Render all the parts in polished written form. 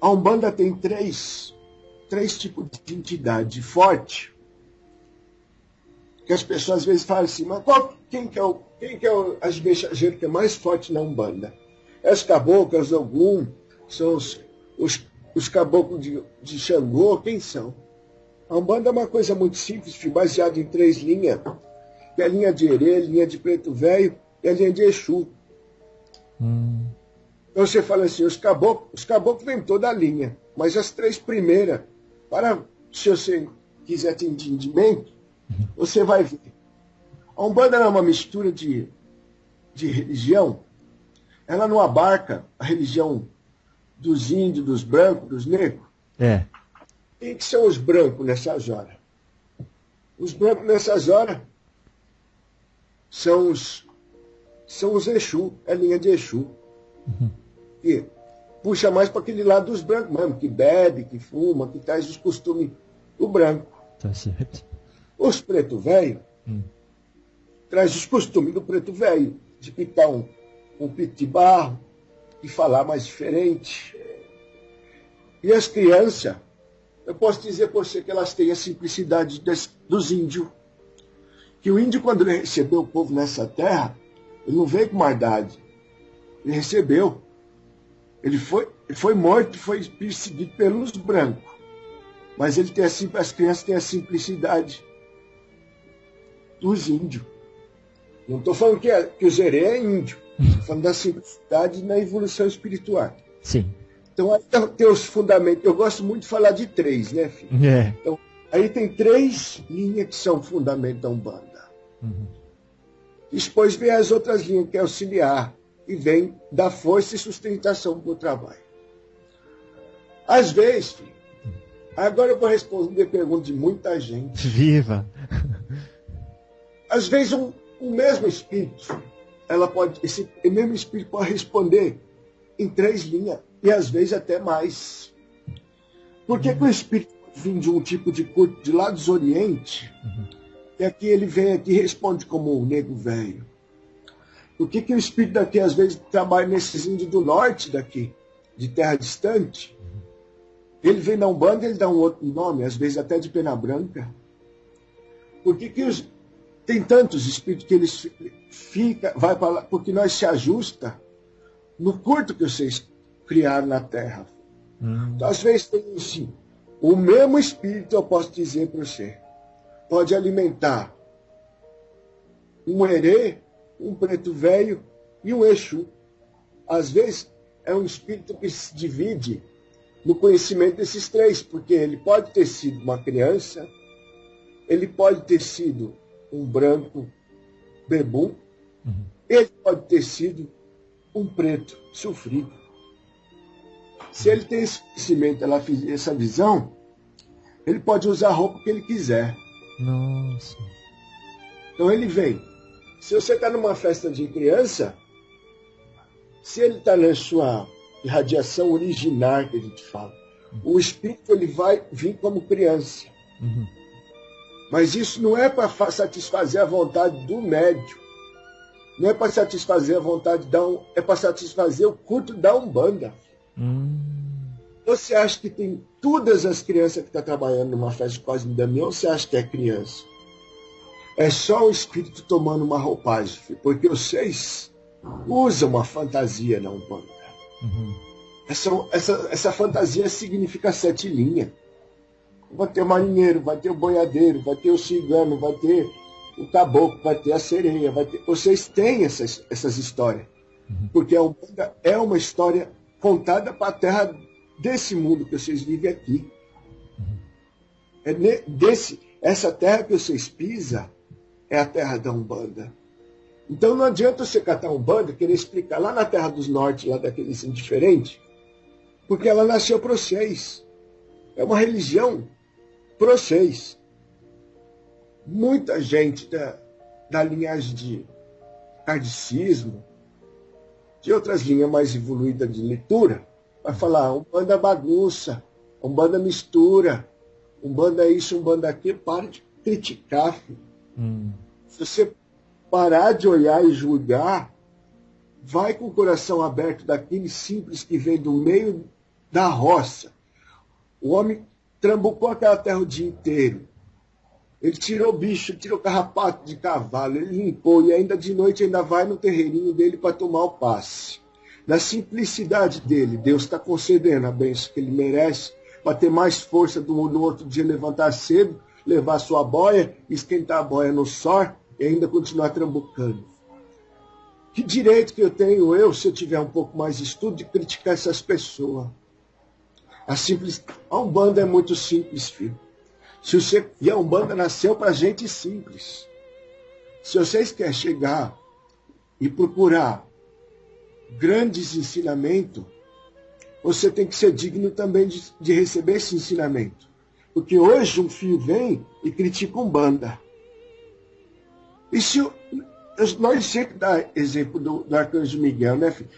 A Umbanda tem três tipos de entidade forte, que as pessoas às vezes falam assim, mas quem que é as mensageiros que é mais forte na Umbanda? É os caboclos, os Ogum, são os caboclos de Xangô, quem são? A Umbanda é uma coisa muito simples, baseada em 3 linhas, que é a linha de Herê, a linha de Preto Velho e a linha de Exu. Então você fala assim, os caboclos vêm toda a linha, mas as 3 primeiras, se você quiser ter entendimento, você vai ver. A Umbanda é uma mistura de religião, ela não abarca a religião dos índios, dos brancos, dos negros. Quem que são os brancos nessas horas? Os brancos nessas horas são os Exu, é a linha de Exu. Que puxa mais para aquele lado dos brancos mesmo, que bebe, que fuma, que traz os costumes do branco. Tá certo. Os preto velho traz os costumes do preto velho, de picar um pito de barro e falar mais diferente. E as crianças, eu posso dizer por você que elas têm a simplicidade dos índios. Que o índio, quando ele recebeu o povo nessa terra, ele não veio com maldade. Ele recebeu. Ele foi morto, foi perseguido pelos brancos. Mas ele tem as crianças têm a simplicidade dos índios. Não estou falando que o Zerê é índio. Estou falando da simplicidade na evolução espiritual. Sim. Então, aí tem os fundamentos. Eu gosto muito de falar de 3, né, filho? Então, aí tem 3 linhas que são fundamento da Umbanda. Depois vem as outras linhas, que é auxiliar, e vem dar força e sustentação para o trabalho. Às vezes, filho, agora eu vou responder perguntas de muita gente. Viva! Às vezes, o mesmo espírito, esse mesmo espírito pode responder em 3 linhas, e às vezes até mais. Por que o espírito vem de um tipo de culto de lá dos Oriente, e aqui ele vem aqui e responde como um nego velho? Por que o espírito daqui às vezes trabalha nesses índios do norte daqui, de terra distante? Ele vem na Umbanda, ele dá um outro nome, às vezes até de pena branca. Por que tem tantos espíritos que eles vai para lá? Porque nós se ajusta no curto que vocês criaram na Terra. Então, às vezes tem assim, o mesmo espírito, eu posso dizer para você, pode alimentar um Herê, um Preto Velho e um Exu. Às vezes é um espírito que se divide no conhecimento desses 3, porque ele pode ter sido uma criança, ele pode ter sido um branco bebum, ele pode ter sido um preto sofrido. Se ele tem esse conhecimento, essa visão, ele pode usar a roupa que ele quiser. Nossa. Então ele vem. Se você está numa festa de criança, se ele está na sua irradiação originar, que a gente fala, o espírito ele vai vir como criança. Mas isso não é para satisfazer a vontade do médium. Não é para satisfazer a vontade é para satisfazer o culto da Umbanda. Você acha que tem todas as crianças que estão trabalhando numa festa de Cosme Damião, você acha que é criança? É só o espírito tomando uma roupagem, porque vocês usam uma fantasia na Umbanda. Essa fantasia significa 7 linhas. Vai ter o marinheiro, vai ter o boiadeiro, vai ter o cigano, vai ter o caboclo, vai ter a sereia, vocês têm essas histórias. Porque a Umbanda é uma história contada para a terra desse mundo que vocês vivem aqui. Essa terra que vocês pisam é a terra da Umbanda. Então não adianta você catar Umbanda e querer explicar lá na terra dos norte, lá daqueles indiferentes, porque ela nasceu para vocês. É uma religião para vocês. Muita gente da linhagem de kardecismo, de outras linhas mais evoluídas de leitura, vai falar, Umbanda bagunça, Umbanda mistura, Umbanda isso, Umbanda aquilo. Para de criticar, filho. Se você parar de olhar e julgar, vai com o coração aberto daquele simples que vem do meio da roça. O homem trambucou aquela terra o dia inteiro. Ele tirou bicho, tirou carrapato de cavalo, ele limpou, e ainda de noite ainda vai no terreirinho dele para tomar o passe. Na simplicidade dele, Deus está concedendo a bênção que ele merece, para ter mais força no outro dia levantar cedo, levar sua boia, esquentar a boia no sol e ainda continuar trambucando. Que direito que eu tenho, se eu tiver um pouco mais de estudo, de criticar essas pessoas? A Umbanda é muito simples, filho. E a Umbanda nasceu para gente simples. Se vocês querem chegar e procurar grandes ensinamentos, você tem que ser digno também de receber esse ensinamento. Porque hoje um filho vem e critica a Umbanda. E se nós sempre dá exemplo do Arcanjo Miguel, né, filho?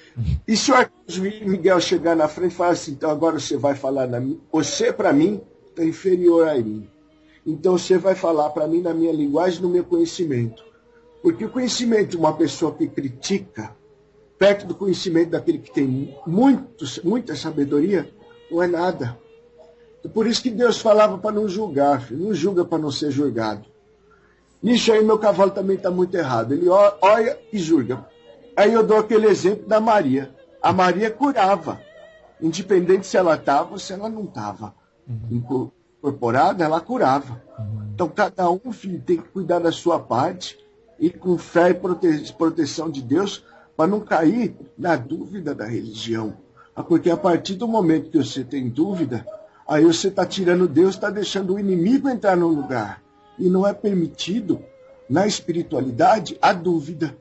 E se o Arcanjo Miguel chegar na frente e falar assim, então agora você vai falar, você para mim está inferior a mim. Então você vai falar para mim na minha linguagem, no meu conhecimento. Porque o conhecimento de uma pessoa que critica, perto do conhecimento daquele que tem muita sabedoria, não é nada. Por isso que Deus falava para não julgar, filho. Não julga para não ser julgado. Nisso aí meu cavalo também está muito errado. Ele olha e julga. Aí eu dou aquele exemplo da Maria. A Maria curava, independente se ela estava ou se ela não estava. Incorporada, ela curava. Então cada um, filho, tem que cuidar da sua parte e com fé e proteção de Deus para não cair na dúvida da religião. Porque a partir do momento que você tem dúvida, aí você está tirando Deus, está deixando o inimigo entrar no lugar. E não é permitido, na espiritualidade, a dúvida.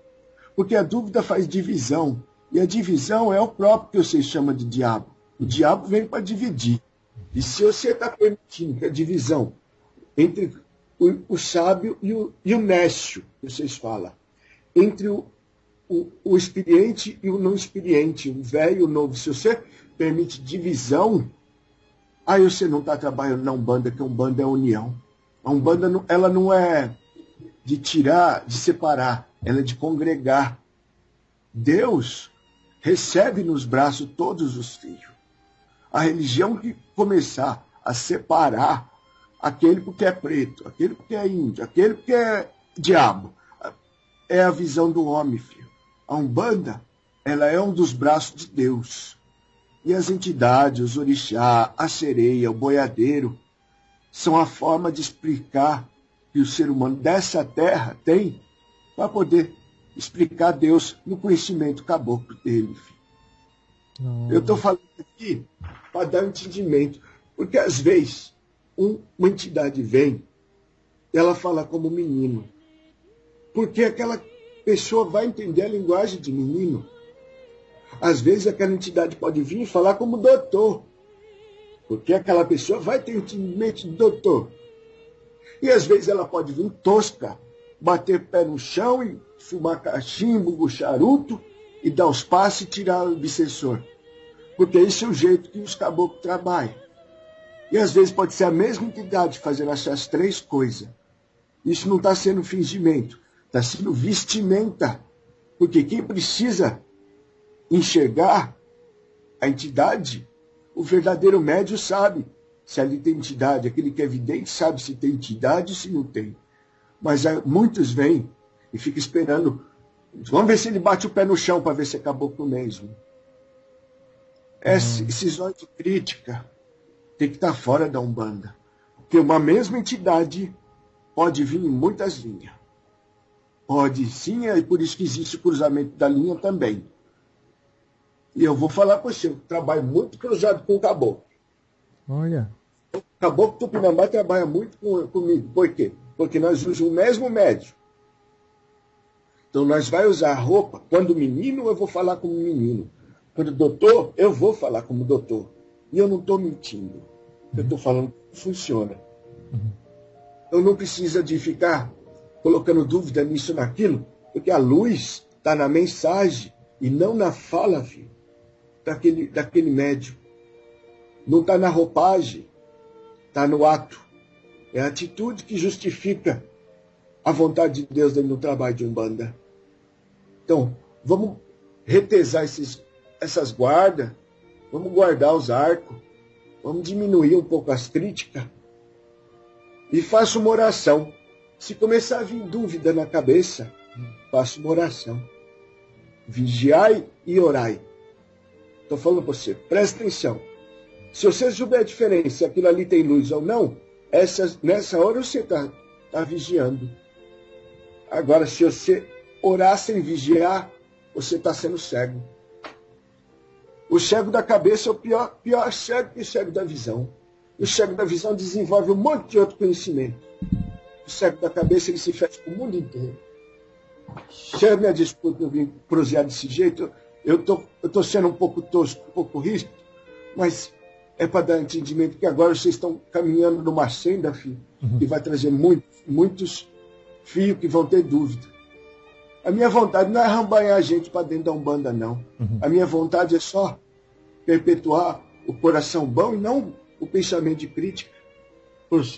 Porque a dúvida faz divisão. E a divisão é o próprio que vocês chamam de diabo. O diabo vem para dividir. E se você está permitindo que a divisão entre o sábio e o nécio, que vocês falam, entre o experiente e o não experiente, o velho e o novo, se você permite divisão, aí você não está trabalhando na Umbanda, que a Umbanda é união. A Umbanda ela não é de tirar, de separar, ela é de congregar. Deus recebe nos braços todos os filhos. A religião que começar a separar aquele porque é preto, aquele porque é índio, aquele porque é diabo, é a visão do homem, filho. A Umbanda, ela é um dos braços de Deus. E as entidades, os orixá, a sereia, o boiadeiro, são a forma de explicar que o ser humano dessa terra tem para poder explicar Deus no conhecimento caboclo dele, filho. Eu estou falando aqui para dar um entendimento. Porque às vezes uma entidade vem, ela fala como menino. Porque aquela pessoa vai entender a linguagem de menino. Às vezes aquela entidade pode vir e falar como doutor. Porque aquela pessoa vai ter entendimento de doutor. E às vezes ela pode vir tosca, bater pé no chão e fumar cachimbo, charuto, e dar os passos e tirar o obsessor. Porque esse é o jeito que os caboclos trabalham. E às vezes pode ser a mesma entidade fazendo essas três coisas. Isso não está sendo fingimento, está sendo vestimenta. Porque quem precisa enxergar a entidade, o verdadeiro médium sabe se ali tem entidade. Aquele que é vidente sabe se tem entidade ou se não tem. Mas muitos vêm e ficam esperando. Vamos ver se ele bate o pé no chão para ver se é caboclo mesmo. Esses olhos de crítica tem que estar fora da Umbanda. Porque uma mesma entidade pode vir em muitas linhas. Pode sim, é por isso que existe o cruzamento da linha também. E eu vou falar para você, eu trabalho muito cruzado com o caboclo. Olha. O caboclo Tupinambá trabalha muito comigo. Por quê? Porque nós usamos o mesmo médium. Então nós vamos usar roupa. Quando menino, eu vou falar como menino. Quando doutor, eu vou falar como doutor. E eu não estou mentindo. Eu estou falando que funciona. Eu não precisa de ficar colocando dúvida nisso ou naquilo, porque a luz está na mensagem e não na fala, filho, daquele médium. Não está na roupagem, está no ato. É a atitude que justifica a vontade de Deus dentro do trabalho de Umbanda. Então, vamos retesar essas guardas, Vamos guardar os arcos. Vamos diminuir um pouco as críticas. E faça uma oração. Se começar a vir dúvida na cabeça, faça uma oração. Vigiai e orai. Estou falando para você, presta atenção. Se você souber a diferença, se aquilo ali tem luz ou não, nessa hora você está vigiando. Agora, se você orar sem vigiar, você está sendo cego. O cego da cabeça é o pior cego que o cego da visão. O cego da visão desenvolve um monte de outro conhecimento. O cego da cabeça, ele se fecha com o mundo inteiro. Se a minha disputa eu vim prosear desse jeito, eu tô sendo um pouco tosco, um pouco ríspido, mas é para dar entendimento que agora vocês estão caminhando numa senda, filho, que vai trazer muitos filhos que vão ter dúvida. A minha vontade não é arrambanhar a gente para dentro da Umbanda, não. A minha vontade é só perpetuar o coração bom e não o pensamento de crítica. Por